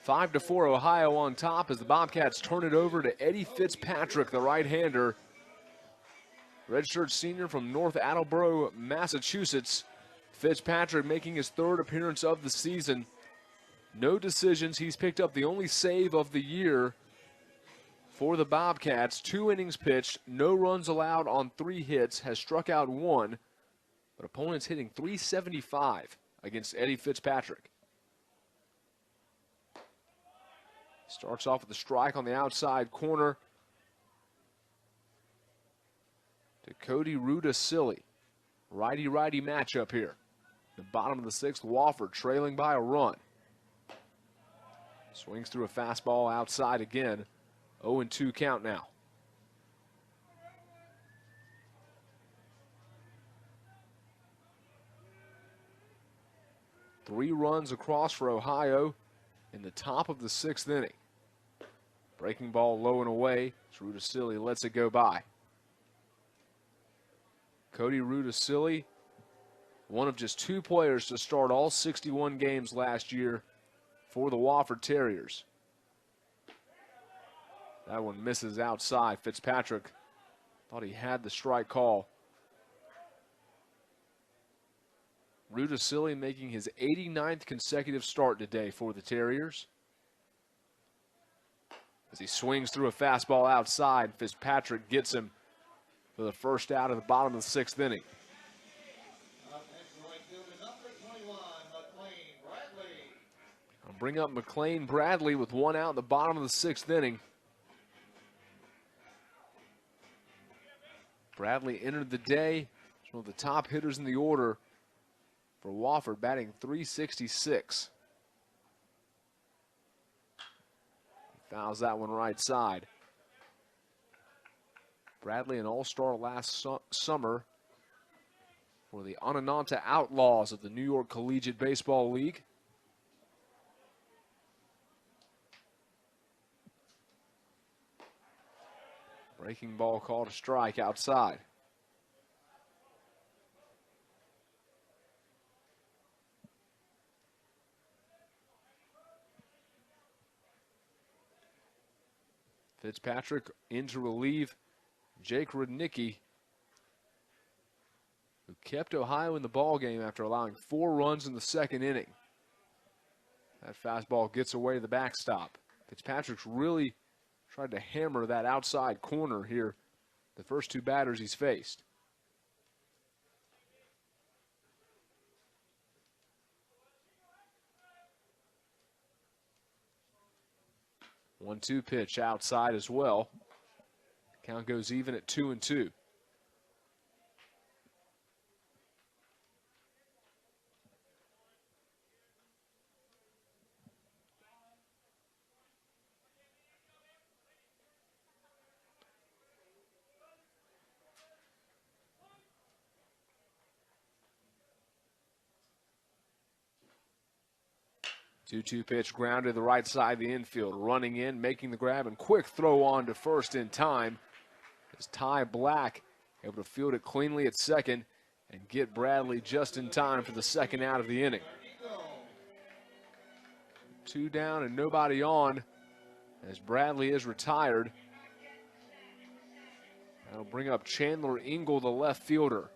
5-4 Ohio on top as the Bobcats turn it over to Eddie Fitzpatrick, the right-hander. Redshirt senior from North Attleboro, Massachusetts. Fitzpatrick making his third appearance of the season. No decisions. He's picked up the only save of the year for the Bobcats. 2 innings pitched, no runs allowed on 3 hits, has struck out 1, but opponents hitting .375 against Eddie Fitzpatrick. Starts off with a strike on the outside corner to Cody Rudasili. Righty-righty matchup here. The bottom of the 6th, Wofford trailing by a run. Swings through a fastball outside again. 0-2 count now. Three runs across for Ohio in the top of the 6th inning. Breaking ball low and away. Rudasili lets it go by. Cody Rudasili, one of just 2 players to start all 61 games last year for the Wofford Terriers. That one misses outside. Fitzpatrick thought he had the strike call. Rudasili making his 89th consecutive start today for the Terriers. As he swings through a fastball outside, Fitzpatrick gets him for the first out of the bottom of the 6th inning. I'll bring up McLean Bradley with 1 out in the bottom of the 6th inning. Bradley entered the day as one of the top hitters in the order for Wofford, batting .366. He fouls that one right side. Bradley, an all-star last summer for the Onondaga Outlaws of the New York Collegiate Baseball League. Breaking ball called a strike outside. Fitzpatrick in to relieve Jake Rudnicki, who kept Ohio in the ballgame after allowing 4 runs in the 2nd inning. That fastball gets away to the backstop. Fitzpatrick's really tried to hammer that outside corner here, the first 2 batters he's faced. One-two pitch outside as well. Count goes even at 2-2. Two-two pitch grounded to the right side of the infield. Running in, making the grab, and quick throw on to first in time. As Ty Black able to field it cleanly at second and get Bradley just in time for the 2nd out of the inning. 2 down and nobody on as Bradley is retired. That'll bring up Chandler Ingle, the left fielder.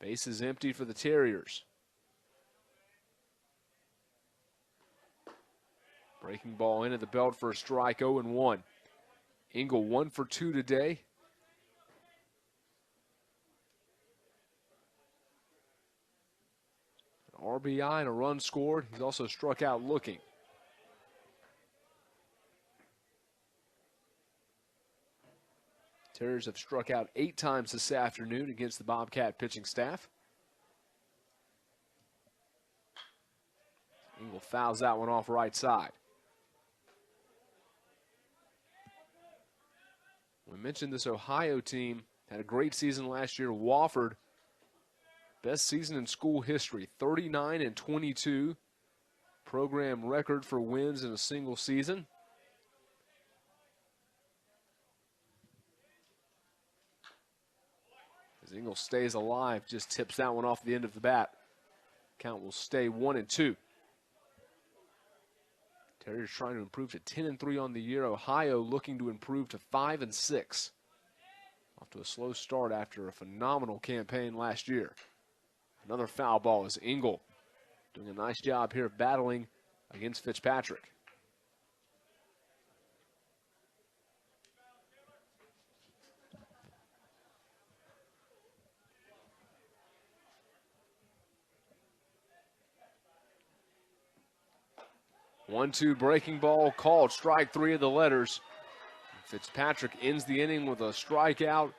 Base is empty for the Terriers. Breaking ball into the belt for a strike, 0-1. Ingle 1 for 2 today. An RBI and a run scored. He's also struck out looking. Terriers have struck out 8 times this afternoon against the Bobcat pitching staff. Ingle fouls that one off right side. We mentioned this Ohio team had a great season last year. Wofford, best season in school history, 39-22. Program record for wins in a single season. As Ingles stays alive, just tips that one off the end of the bat. Count will stay 1-2. Terriers trying to improve to 10-3 on the year. Ohio looking to improve to 5-6. Off to a slow start after a phenomenal campaign last year. Another foul ball is Ingle doing a nice job here battling against Fitzpatrick. One-two breaking ball called, strike 3 of the letters. Fitzpatrick ends the inning with a strikeout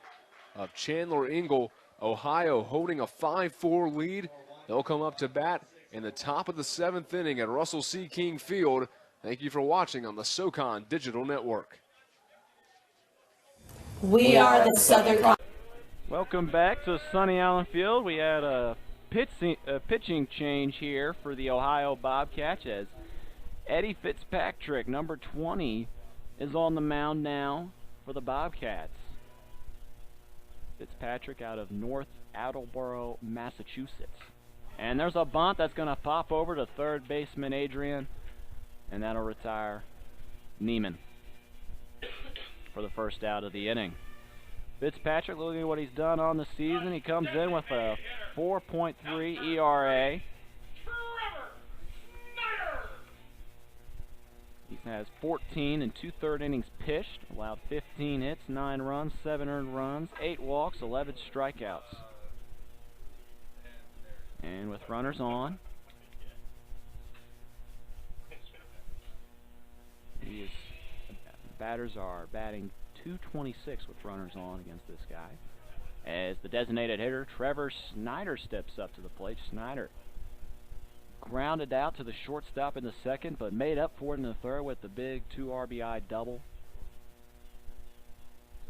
of Chandler Ingle. Ohio holding a 5-4 lead. They'll come up to bat in the top of the 7th inning at Russell C. King Field. Thank you for watching on the SoCon Digital Network. We are the Southern. Welcome back to Sunny Allen Field. We had a pitching change here for the Ohio Bobcats as Eddie Fitzpatrick, number 20, is on the mound now for the Bobcats. Fitzpatrick out of North Attleboro, Massachusetts. And there's a bunt that's going to pop over to third baseman Adrian, and that'll retire Neiman for the first out of the inning. Fitzpatrick, looking at what he's done on the season, he comes in with a 4.3 ERA. He has 14 and 2/3 innings pitched, allowed 15 hits, 9 runs, 7 earned runs, 8 walks, 11 strikeouts. And with runners on, batters are batting .226 with runners on against this guy. As the designated hitter, Trevor Snyder, steps up to the plate. Snyder grounded out to the shortstop in the second, but made up for it in the third with the big 2 RBI double.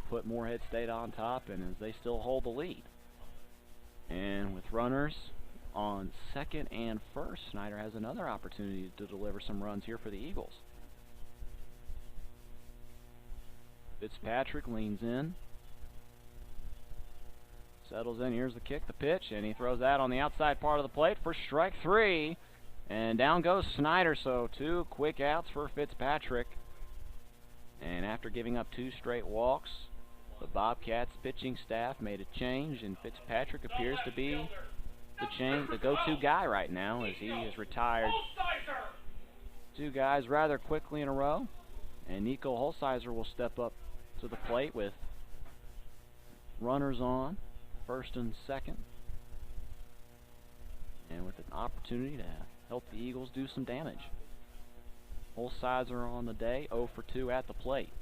Put Moorehead State on top, and as they still hold the lead. And with runners on second and first, Snyder has another opportunity to deliver some runs here for the Eagles. Fitzpatrick leans in, settles in. Here's the kick, the pitch, and he throws that on the outside part of the plate for strike 3. And down goes Snyder, so 2 quick outs for Fitzpatrick. And after giving up 2 straight walks, the Bobcats pitching staff made a change, and Fitzpatrick appears to be the go-to guy right now, as he has retired 2 guys rather quickly in a row. And Nico Holsizer will step up to the plate with runners on, first and second, and with an opportunity to help the Eagles do some damage. Holsizer on the day, 0 for 2 at the plate.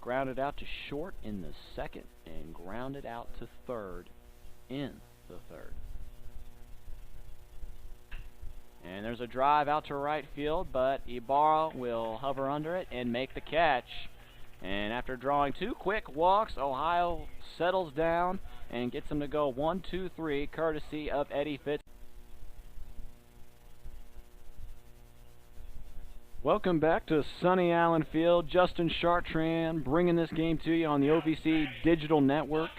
Grounded out to short in the second, and grounded out to third in the third. And there's a drive out to right field, but Ibarra will hover under it and make the catch. And after drawing 2 quick walks, Ohio settles down and gets them to go 1-2-3, courtesy of Eddie Fitz. Welcome back to Sunny Allen Field. Justin Chartrand bringing this game to you on the OVC Digital Network.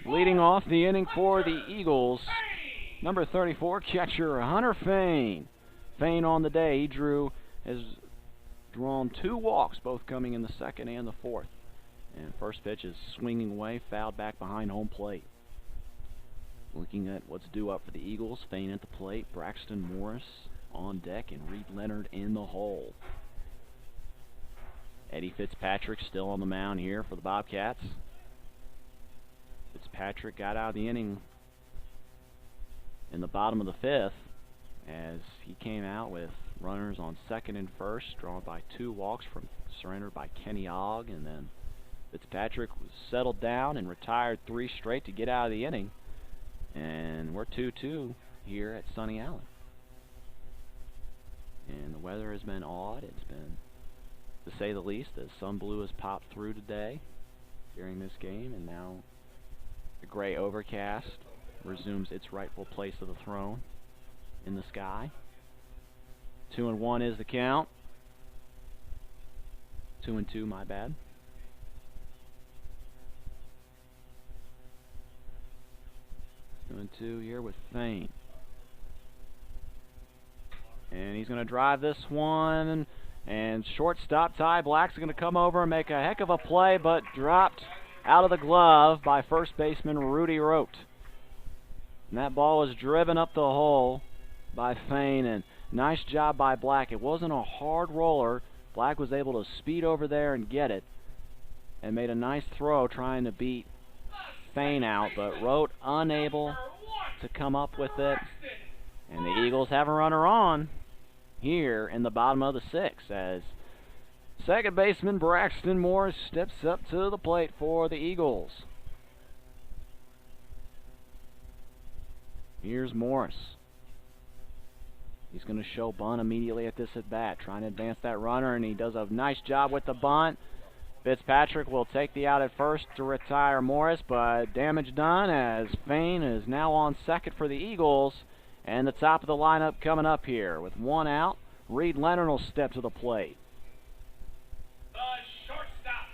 Leading off the inning for the Eagles, number 34, catcher Hunter Fain. Fain on the day, has drawn 2 walks, both coming in the second and the fourth. And first pitch is swinging away, fouled back behind home plate. Looking at what's due up for the Eagles, Fain at the plate, Braxton Morris on deck, and Reed Leonard in the hole. Eddie Fitzpatrick still on the mound here for the Bobcats. Fitzpatrick got out of the inning in the bottom of the 5th, as he came out with runners on second and first, drawn by 2 walks from surrendered by Kenny Ogg, and then Fitzpatrick was settled down and retired 3 straight to get out of the inning. And we're 2-2 here at Sunny Allen. And the weather has been odd. It's been, to say the least, the sun blue has popped through today during this game, and now the gray overcast resumes its rightful place of the throne in the sky. 2-1 is the count. 2-2, my bad. 2-2 here with St. And he's going to drive this one. And shortstop Ty Black's going to come over and make a heck of a play, but dropped out of the glove by first baseman Rudy Rote. And that ball was driven up the hole by Fane, and nice job by Black. It wasn't a hard roller. Black was able to speed over there and get it, and made a nice throw trying to beat Fane out, but Rote unable to come up with it. And the Eagles have a runner on here in the bottom of the sixth as second baseman Braxton Morris steps up to the plate for the Eagles. Here's Morris. He's going to show bunt immediately at this at-bat, trying to advance that runner, and he does a nice job with the bunt. Fitzpatrick will take the out at first to retire Morris, but damage done as Fane is now on second for the Eagles. And the top of the lineup coming up here with one out. Reed Leonard will step to the plate. The shortstop,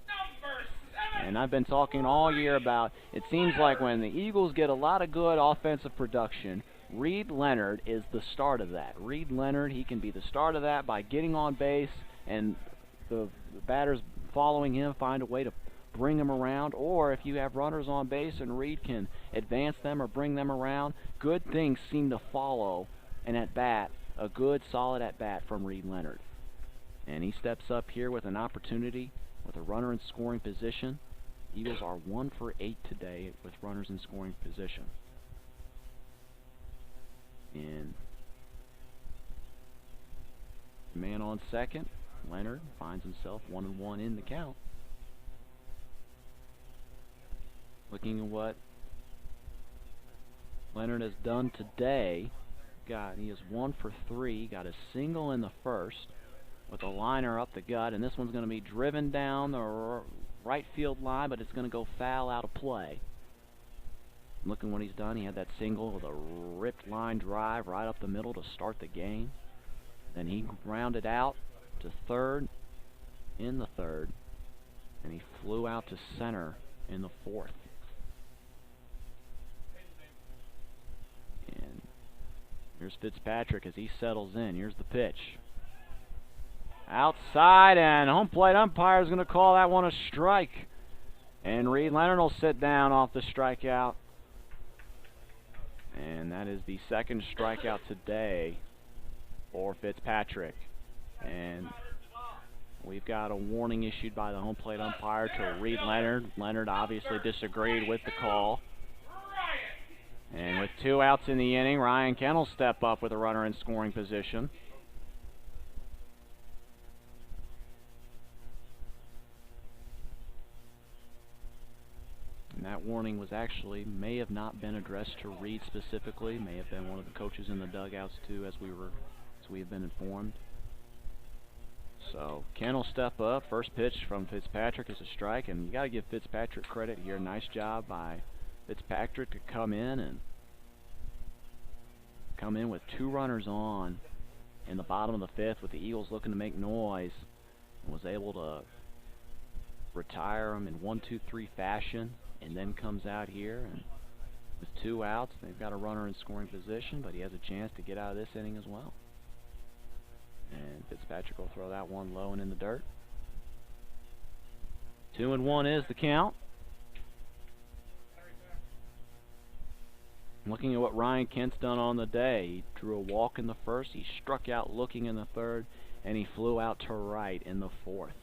number 7. And I've been talking all year about, it seems like when the Eagles get a lot of good offensive production, Reed Leonard is the start of that. Reed Leonard, he can be the start of that by getting on base, and the batters following him find a way to bring him around, or if you have runners on base and Reed can advance them or bring them around, good things seem to follow an at-bat, a good solid at-bat from Reed Leonard. And he steps up here with an opportunity with a runner in scoring position. Eagles are 1 for 8 today with runners in scoring position. And man on second, Leonard finds himself 1-1 in the count. Looking at what Leonard has done today, he is 1 for 3, got a single in the first with a liner up the gut, and this one's going to be driven down the right field line, but it's going to go foul out of play. Looking what he's done, he had that single with a ripped line drive right up the middle to start the game. Then he grounded out to third in the third, and he flew out to center in the fourth. And here's Fitzpatrick as he settles in. Here's the pitch. Outside, and home plate umpire is going to call that one a strike. And Reed Leonard will sit down off the strikeout. And that is the second strikeout today for Fitzpatrick. And we've got a warning issued by the home plate umpire to Reed Leonard. Leonard obviously disagreed with the call. And with 2 outs in the inning, Ryan Kent will step up with a runner in scoring position. And that warning was actually, may have not been addressed to Reed specifically, may have been one of the coaches in the dugouts too, as we have been informed. So Ken will step up. First pitch from Fitzpatrick is a strike, and you got to give Fitzpatrick credit here. Nice job by Fitzpatrick to come in with 2 runners on in the bottom of the 5th, with the Eagles looking to make noise, and was able to retire them in 1-2-3 fashion. And then comes out here, and with 2 outs, they've got a runner in scoring position, but he has a chance to get out of this inning as well. And Fitzpatrick will throw that one low and in the dirt. 2-1 is the count. Looking at what Ryan Kent's done on the day, he drew a walk in the first, he struck out looking in the third, and he flew out to right in the fourth.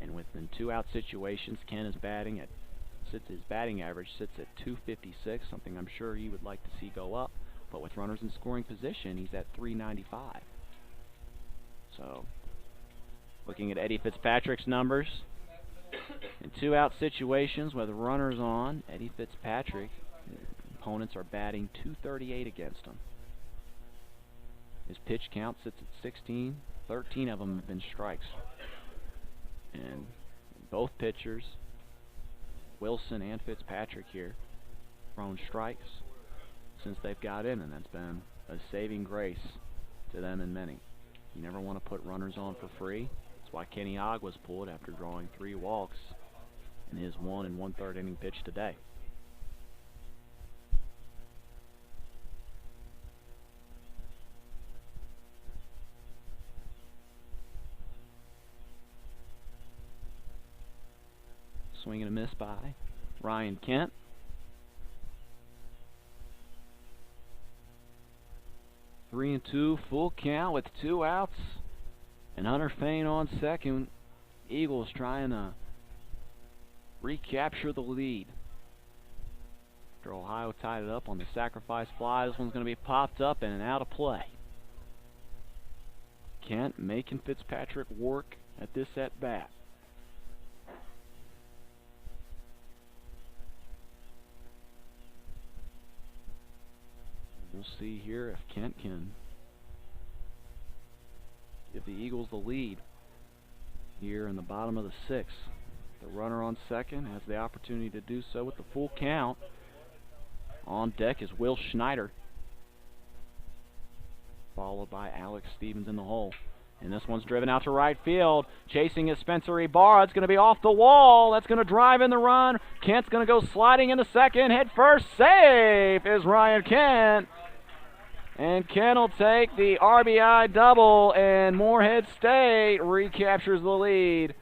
And within 2 out situations, Kent is batting at his batting average sits at 256, something I'm sure he would like to see go up. But with runners in scoring position, he's at 395. So, looking at Eddie Fitzpatrick's numbers, in 2 out situations with runners on, Eddie Fitzpatrick, opponents are batting 238 against him. His pitch count sits at 16. 13 of them have been strikes. And both pitchers, Wilson and Fitzpatrick here, thrown strikes since they've got in, and that's been a saving grace to them and many. You never want to put runners on for free. That's why Kenny Ogg was pulled after drawing 3 walks in his 1 1/3 inning pitch today. Swing and a miss by Ryan Kent. Three and two, full count with 2 outs. And Hunter Fain on second. Eagles trying to recapture the lead. After Ohio tied it up on the sacrifice fly, this one's going to be popped up and out of play. Kent making Fitzpatrick work at this at bat. We'll see here if Kent can give the Eagles the lead here in the bottom of the 6th. The runner on second has the opportunity to do so with the full count. On deck is Will Schneider, followed by Alex Stevens in the hole. And this one's driven out to right field. Chasing is Spencer Ibarra. It's going to be off the wall. That's going to drive in the run. Kent's going to go sliding into second. Head first. Safe is Ryan Kent. And Kent will take the RBI double, and Moorehead State recaptures the lead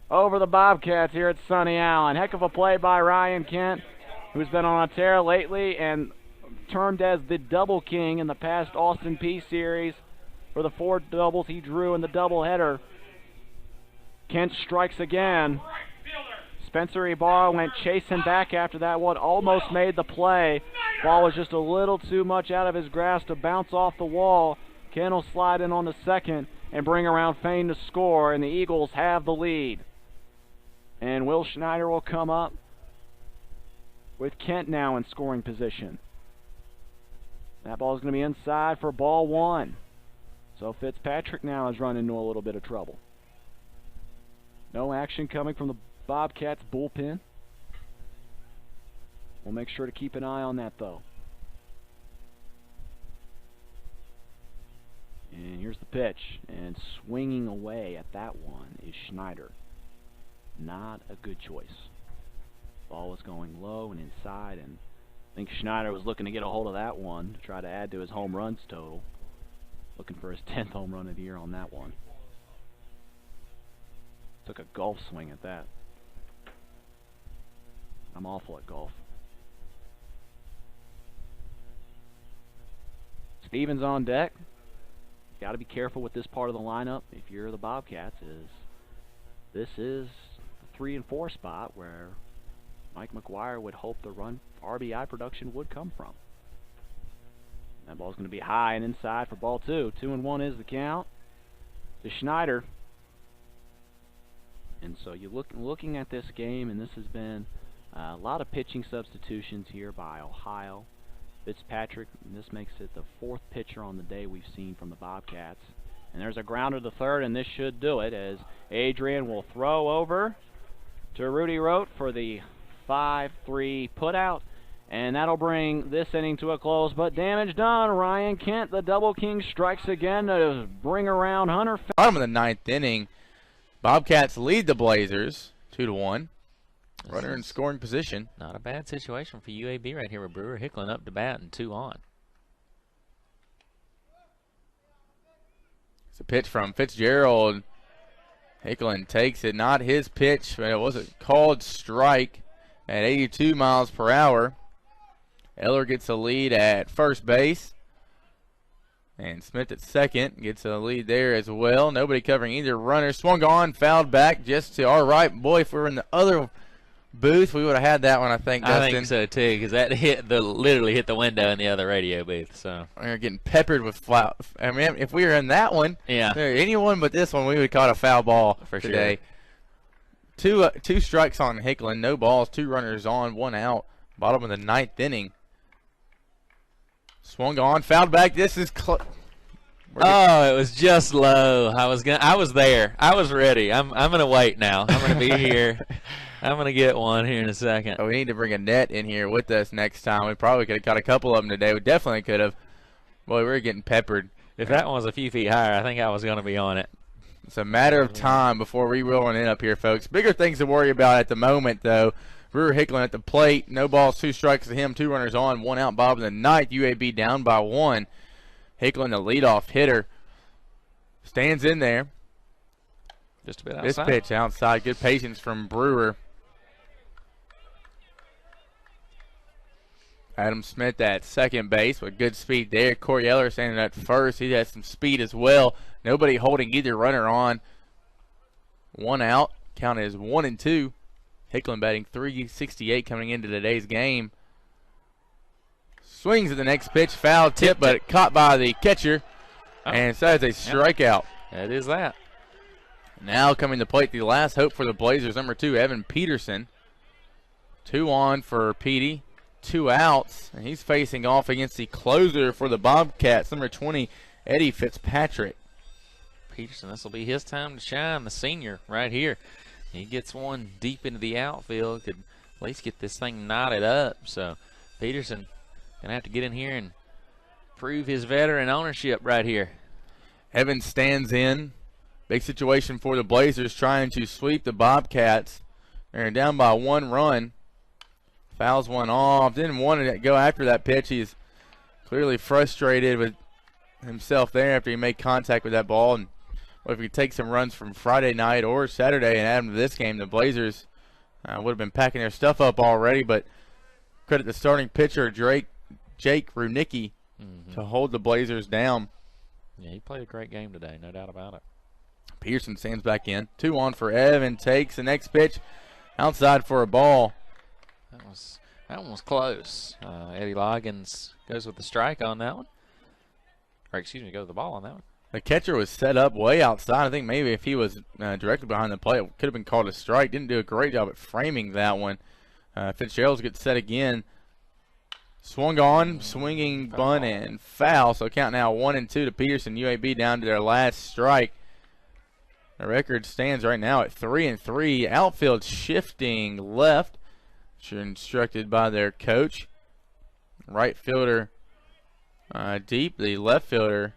over the Bobcats here at Sunny Allen. Heck of a play by Ryan Kent, who's been on a tear lately and termed as the double king in the past Austin Peay series for the 4 doubles he drew in the doubleheader. Kent strikes again. Spencer Ibarra went chasing back after that one, almost made the play. Ball was just a little too much out of his grasp to bounce off the wall. Kent will slide in on the second and bring around Fain to score, and the Eagles have the lead. And Will Schneider will come up with Kent now in scoring position. That ball is going to be inside for ball 1. So Fitzpatrick now has run into a little bit of trouble. No action coming from the Bobcats bullpen. We'll make sure to keep an eye on that, though. And here's the pitch. And swinging away at that one is Schneider. Not a good choice. Ball was going low and inside, and I think Schneider was looking to get a hold of that one to try to add to his home runs total. Looking for his 10th home run of the year on that one. Took a golf swing at that. I'm awful at golf. Stevens on deck. Got to be careful with this part of the lineup if you're the Bobcats. This is the 3 and 4 spot where Mike McGuire would hope the run RBI production would come from. That ball's going to be high and inside for ball 2. 2-1 is the count to Schneider. And so you're looking at this game, and this has been a lot of pitching substitutions here by Ohio. Fitzpatrick, and this makes it the 4th pitcher on the day we've seen from the Bobcats. And there's a grounder to third, and this should do it, as Adrian will throw over to Rudy Rote for the 5-3 putout. And that'll bring this inning to a close, but damage done. Ryan Kent, the double king, strikes again to bring around Hunter. Bottom of the 9th inning, Bobcats lead the Blazers 2-1. Runner in scoring position. Not a bad situation for UAB right here with Brewer Hicklin up to bat and 2 on. It's a pitch from Fitzgerald. Hicklin takes it, not his pitch, but it was a called strike at 82 miles per hour. Eller gets a lead at first base. And Smith at second gets a lead there as well. Nobody covering either runner. Swung on, fouled back just to our right. Boy, if we were in the other booth, we would have had that one, I think, Dustin. I think so, too, because that literally hit the window in the other radio booth. So we're getting peppered with foul. I mean, if we were in that one, yeah, anyone but this one, we would have caught a foul ball for today. Sure. Two strikes on Hicklin, no balls, 2 runners on, 1 out. Bottom of the 9th inning. Swung on, fouled back. This is it was just low. I was there. I was ready. I'm gonna wait now. I'm gonna be here. I'm gonna get one here in a second. Oh, we need to bring a net in here with us next time. We probably could have caught a couple of them today. We definitely could have. Boy, we're getting peppered. If that one was a few feet higher, I think I was gonna be on it. It's a matter of time before we rolling in up here, folks. Bigger things to worry about at the moment, though. Brewer Hicklin at the plate. No balls, 2 strikes to him. 2 runners on, 1 out. Bob in the 9th. UAB down by 1. Hicklin, the leadoff hitter, stands in there. Just a bit outside. This pitch outside. Good patience from Brewer. Adam Smith at second base with good speed there. Corey Eller standing at first. He has some speed as well. Nobody holding either runner on. 1 out. Count is 1-2. Hicklin batting .368 coming into today's game. Swings at the next pitch. Foul tip, but caught by the catcher. And so it's a strikeout. That is that. Now coming to plate, the last hope for the Blazers, number 2, Evan Peterson. 2 on for Petey. 2 outs, and he's facing off against the closer for the Bobcats, number 20, Eddie Fitzpatrick. Peterson, this will be his time to shine, the senior right here. He gets one deep into the outfield, could at least get this thing knotted up. So Peterson going to have to get in here and prove his veteran ownership right here. Evans stands in. Big situation for the Blazers trying to sweep the Bobcats. They're down by 1 run. Fouls one off. Didn't want to go after that pitch. He's clearly frustrated with himself there after he made contact with that ball. And if he takes some runs from Friday night or Saturday and add them to this game, the Blazers would have been packing their stuff up already. But credit the starting pitcher, Jake Runicki, to hold the Blazers down. Yeah, he played a great game today, no doubt about it. Peterson stands back in. 2 on for Evan. Takes the next pitch outside for a ball. That one was close. Eddie Loggins goes with the strike on that one. Or excuse me, goes with the ball on that one. The catcher was set up way outside. I think maybe if he was directly behind the plate, it could have been called a strike. Didn't do a great job at framing that one. Fitzgerald gets set again. Swung on, swinging bunt and foul. So count now 1-2 to Peterson. UAB down to their last strike. The record stands right now at 3-3. Outfield shifting left. Instructed by their coach. Right fielder deep. The left fielder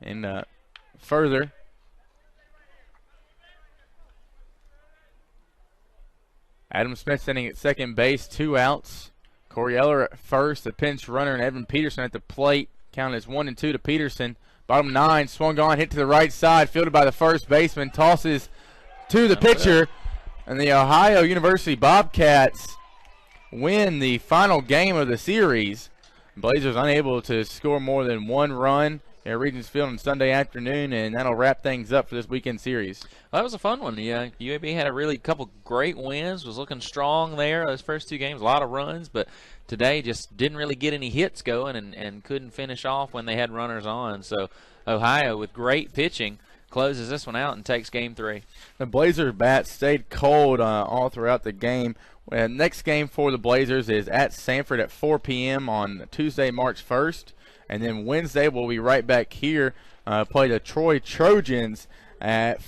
in further. Adam Smith standing at second base. 2 outs. Corey Eller at first. The pinch runner and Evan Peterson at the plate. Count is 1-2 to Peterson. Bottom 9. Swung on. Hit to the right side. Fielded by the first baseman. Tosses to the pitcher. And the Ohio University Bobcats win the final game of the series. Blazers unable to score more than 1 run at Regents Field on Sunday afternoon, and that'll wrap things up for this weekend series. Well, that was a fun one. Yeah, UAB had a really couple great wins, was looking strong there those first 2 games, a lot of runs, but today just didn't really get any hits going and couldn't finish off when they had runners on. So Ohio, with great pitching, closes this one out and takes game 3. The Blazers bats stayed cold all throughout the game. Next game for the Blazers is at Sanford at 4 p.m. on Tuesday, March 1st. And then Wednesday we'll be right back here, play the Troy Trojans at